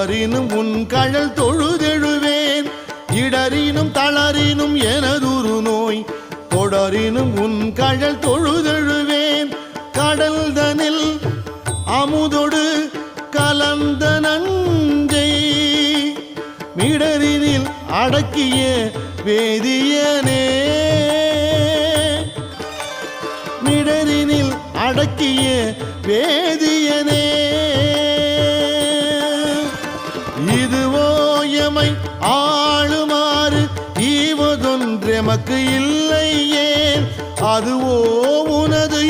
தொடரினும் உன் கழல் தொழுதெழுவேன் இடரினும் தளரினும் எனதுரு நோய் தொடரினும் உன் கழல் தொழுதெழுவேன் கடல் தனில் அமுதொடு கலந்த நஞ்சை மிடரினில் அடக்கிய வேதியனே மிடரினில் அடக்கிய வேதியனே இதுவோ எமை ஆளுமாறு ஈவதொன்றெமக்கு இல்லையே அதுவோ உனது